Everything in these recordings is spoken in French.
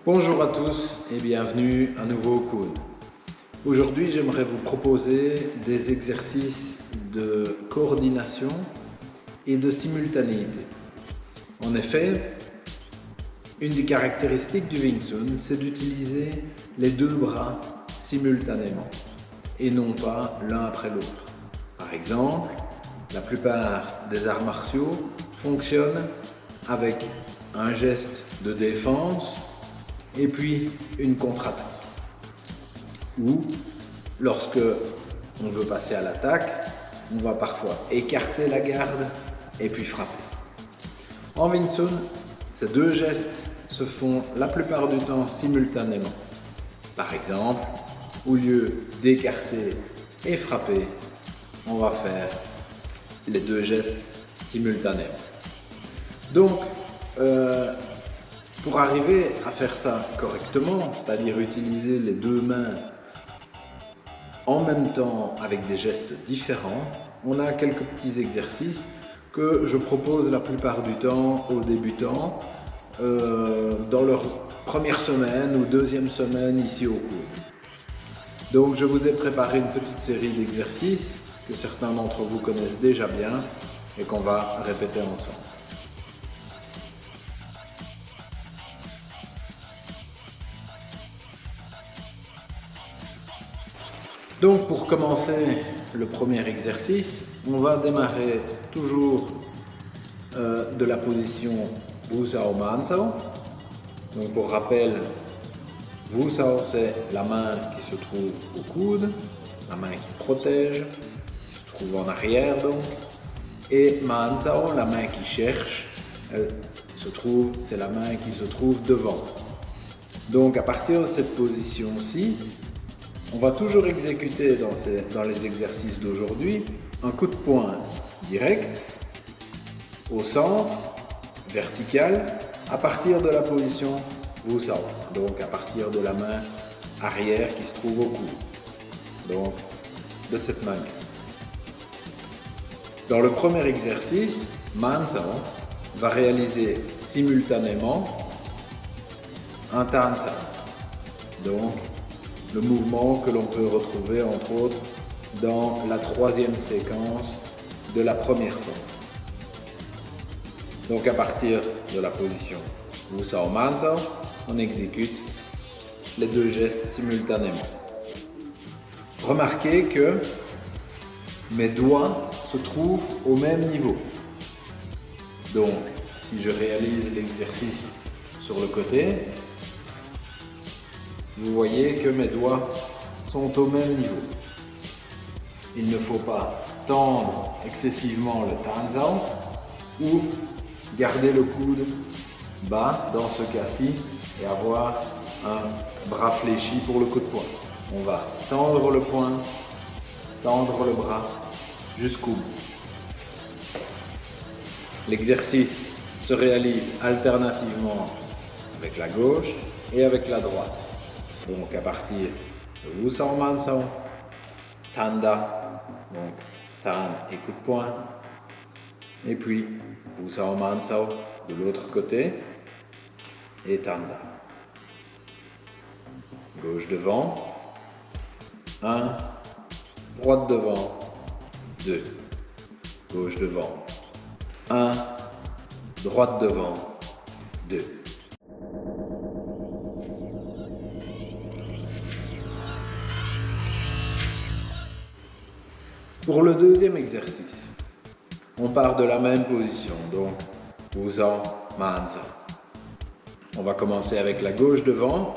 Bonjour à tous et bienvenue à nouveau au cours. Aujourd'hui, j'aimerais vous proposer des exercices de coordination et de simultanéité. En effet, une des caractéristiques du Wing Chun, c'est d'utiliser les deux bras simultanément et non pas l'un après l'autre. Par exemple, la plupart des arts martiaux fonctionnent avec un geste de défense et puis une contre-attaque. Ou lorsque on veut passer à l'attaque, on va parfois écarter la garde et puis frapper. En Wing Chun, ces deux gestes se font la plupart du temps simultanément. Par exemple, au lieu d'écarter et frapper, on va faire les deux gestes simultanément. Donc, pour arriver à faire ça correctement, c'est-à-dire utiliser les deux mains en même temps avec des gestes différents, on a quelques petits exercices que je propose la plupart du temps aux débutants dans leur première semaine ou deuxième semaine ici au cours. Donc je vous ai préparé une petite série d'exercices que certains d'entre vous connaissent déjà bien et qu'on va répéter ensemble. Donc pour commencer le premier exercice, on va démarrer toujours de la position Wu Sao Man Sao. Donc pour rappel, Wu Sao c'est la main qui se trouve au coude, la main qui protège, qui se trouve en arrière donc. Et Man Sao, la main qui cherche, c'est la main qui se trouve devant. Donc à partir de cette position-ci, on va toujours exécuter dans les exercices d'aujourd'hui un coup de poing direct au centre, vertical, à partir de la position Wu Sao, donc à partir de la main arrière qui se trouve au cou. Donc de cette manière. Dans le premier exercice, Man Sao va réaliser simultanément un Tan Sao. Donc le mouvement que l'on peut retrouver entre autres dans la troisième séquence de la première fois. Donc à partir de la position Wu Sao Man Sao, on exécute les deux gestes simultanément. Remarquez que mes doigts se trouvent au même niveau. Donc si je réalise l'exercice sur le côté, vous voyez que mes doigts sont au même niveau. Il ne faut pas tendre excessivement le Tan Sao ou garder le coude bas dans ce cas-ci et avoir un bras fléchi pour le coup de poing. On va tendre le poing, tendre le bras jusqu'au bout. L'exercice se réalise alternativement avec la gauche et avec la droite. Donc à partir de Wu Sao Man Sao, Tanda, donc Tan et coup de poing, et puis Wu Sao Man Sao de l'autre côté et Tanda. Gauche devant, 1, droite devant, 2, gauche devant, 1, droite devant, 2. Pour le deuxième exercice, on part de la même position, donc Wu Sao Man Sao. On va commencer avec la gauche devant,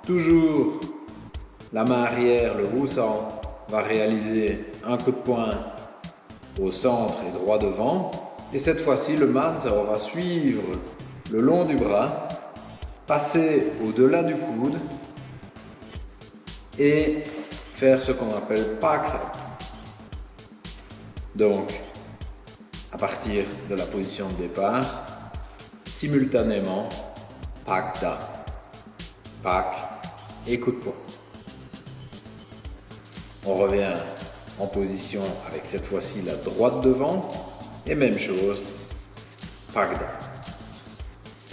toujours la main arrière, le Wu Sao va réaliser un coup de poing au centre et droit devant, et cette fois-ci le Man Sao va suivre le long du bras, passer au-delà du coude et faire ce qu'on appelle Pak Sao. Donc, à partir de la position de départ, simultanément, Pak Da, Pak et coup de poing. On revient en position avec cette fois-ci la droite devant et même chose, Pak Da.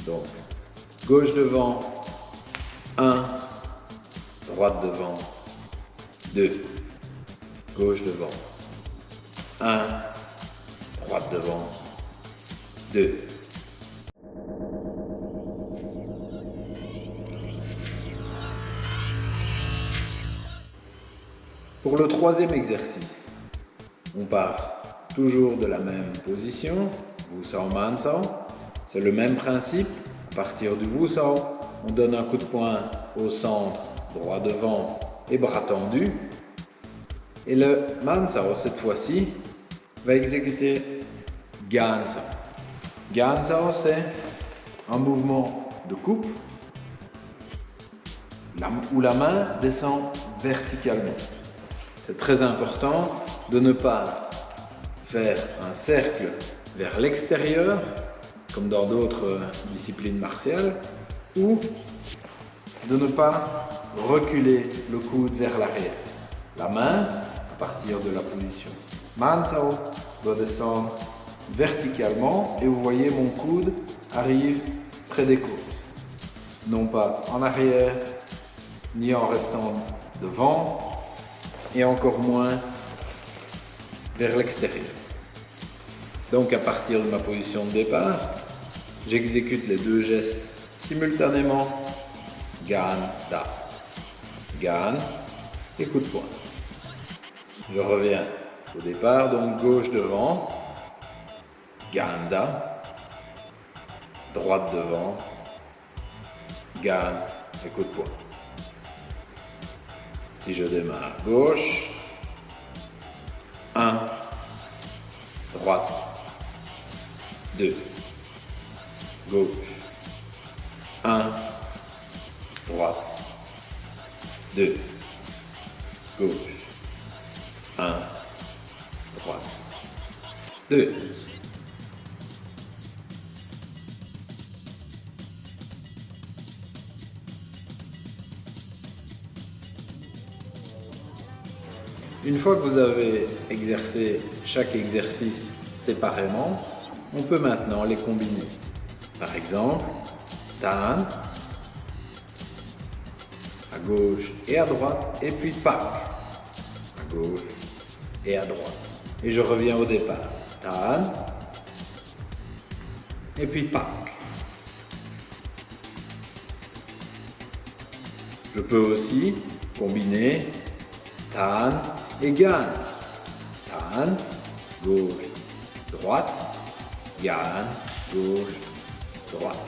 Donc, gauche devant, 1, droite devant, 2, gauche devant, 1, droite devant, 2. Pour le troisième exercice, on part toujours de la même position, Wusao Mansao. C'est le même principe. À partir du Wusao, on donne un coup de poing au centre, droit devant et bras tendus. Et le Mansao, cette fois-ci, va exécuter Gansao. Gansao, c'est un mouvement de coupe où la main descend verticalement. C'est très important de ne pas faire un cercle vers l'extérieur, comme dans d'autres disciplines martiales, ou de ne pas reculer le coude vers l'arrière. La main, à partir de la position Mansao, doit descendre verticalement et vous voyez mon coude arrive près des côtes. Non pas en arrière, ni en restant devant, et encore moins vers l'extérieur. Donc à partir de ma position de départ, j'exécute les deux gestes simultanément. Gan, da. Gan et coup de poing. Je reviens au départ, donc gauche devant. Gan, da. Droite devant. Gan et coup de poing. Si je démarre gauche, 1, droite, 2, gauche, 1, droite, 2, gauche, 1, droite, 2. Une fois que vous avez exercé chaque exercice séparément, on peut maintenant les combiner. Par exemple, Tan, à gauche et à droite, et puis Pak, à gauche et à droite. Et je reviens au départ. Tan, et puis Pak. Je peux aussi combiner Tan et Gan. Tan, gauche, droite, Gan, gauche, droite.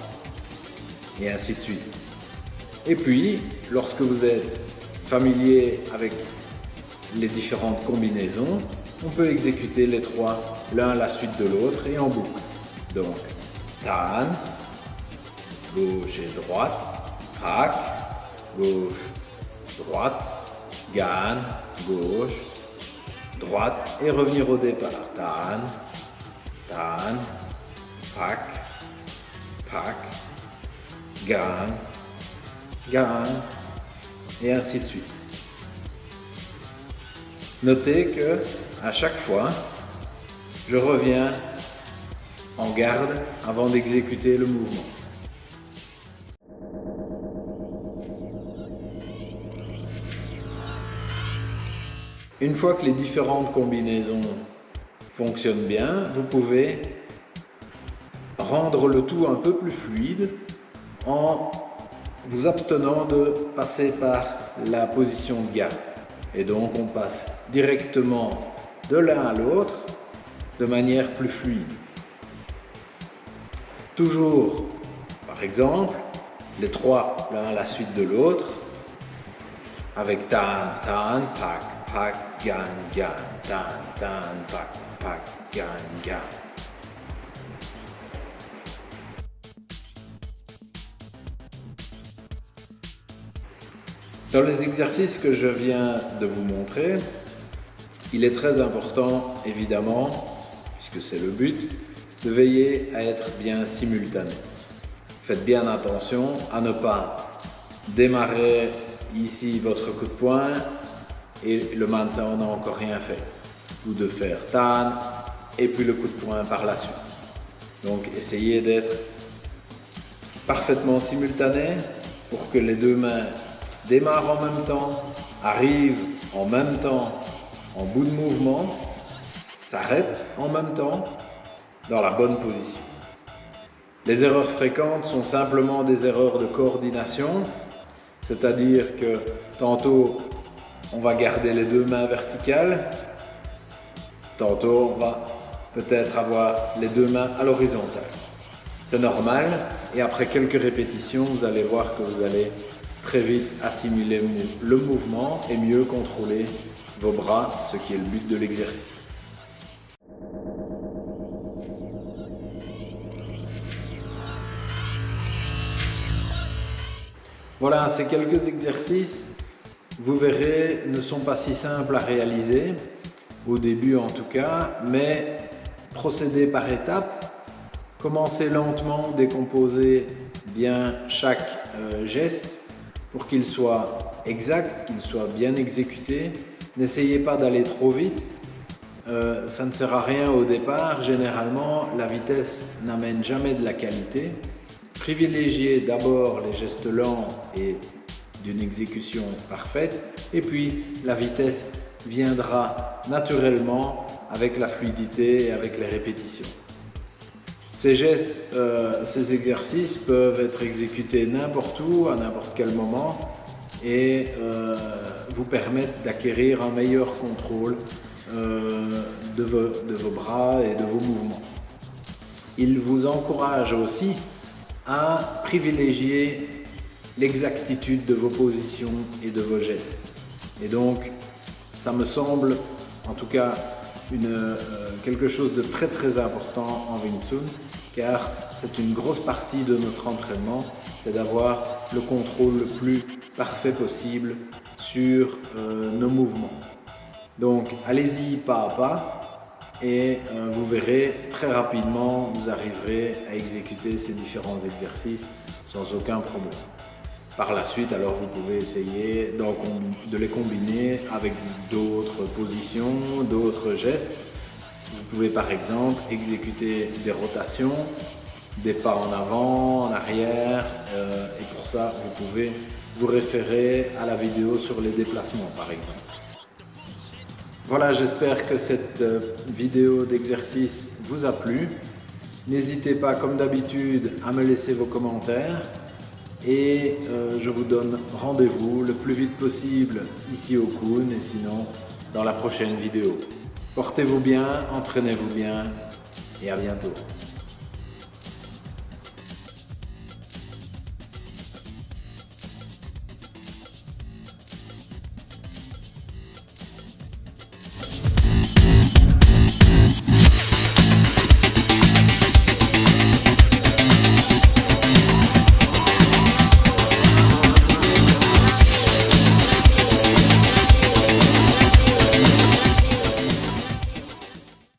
Et ainsi de suite. Et puis, lorsque vous êtes familier avec les différentes combinaisons, on peut exécuter les trois l'un à la suite de l'autre et en boucle. Donc, Tan, gauche et droite, Pak, gauche, droite, Gan, gauche, droite et revenir au départ. Tan, Tan, Pak, Pak, Gan, Gan et ainsi de suite. Notez que à chaque fois, je reviens en garde avant d'exécuter le mouvement. Une fois que les différentes combinaisons fonctionnent bien, vous pouvez rendre le tout un peu plus fluide en vous abstenant de passer par la position de garde. Et donc on passe directement de l'un à l'autre de manière plus fluide. Toujours, par exemple, les trois l'un à la suite de l'autre, avec Tan, Tan, Pak, Pak, Gan, Gan, Tan, Tan, Pak, Pak, Gan, Gan. Dans les exercices que je viens de vous montrer, il est très important, évidemment, puisque c'est le but, de veiller à être bien simultané. Faites bien attention à ne pas démarrer ici votre coup de poing et le Mansao n'a encore rien fait. Ou de faire Tan et puis le coup de poing par la suite. Donc essayez d'être parfaitement simultané pour que les deux mains démarrent en même temps, arrivent en même temps en bout de mouvement, s'arrêtent en même temps dans la bonne position. Les erreurs fréquentes sont simplement des erreurs de coordination, c'est-à-dire que tantôt on va garder les deux mains verticales, tantôt on va peut-être avoir les deux mains à l'horizontale. C'est normal et après quelques répétitions, vous allez voir que vous allez très vite assimiler le mouvement et mieux contrôler vos bras, ce qui est le but de l'exercice. Voilà, ces quelques exercices, vous verrez, ne sont pas si simples à réaliser, au début en tout cas, mais procédez par étapes, commencez lentement, décomposez bien chaque geste pour qu'il soit exact, qu'il soit bien exécuté. N'essayez pas d'aller trop vite, ça ne sert à rien au départ, généralement la vitesse n'amène jamais de la qualité. Privilégiez d'abord les gestes lents et d'une exécution parfaite, et puis la vitesse viendra naturellement avec la fluidité et avec les répétitions. Ces gestes, ces exercices peuvent être exécutés n'importe où, à n'importe quel moment, et vous permettent d'acquérir un meilleur contrôle de vos bras et de vos mouvements. Il vous encourage aussi à privilégier l'exactitude de vos positions et de vos gestes. Et donc, ça me semble, en tout cas, quelque chose de très très important en Wing Tsun, car c'est une grosse partie de notre entraînement, c'est d'avoir le contrôle le plus parfait possible sur nos mouvements. Donc, allez-y pas à pas. Et vous verrez très rapidement, vous arriverez à exécuter ces différents exercices sans aucun problème. Par la suite, alors vous pouvez essayer de les combiner avec d'autres positions, d'autres gestes. Vous pouvez par exemple exécuter des rotations, des pas en avant, en arrière, et pour ça vous pouvez vous référer à la vidéo sur les déplacements par exemple. Voilà, j'espère que cette vidéo d'exercice vous a plu. N'hésitez pas, comme d'habitude, à me laisser vos commentaires et je vous donne rendez-vous le plus vite possible ici au Kun et sinon dans la prochaine vidéo. Portez-vous bien, entraînez-vous bien et à bientôt.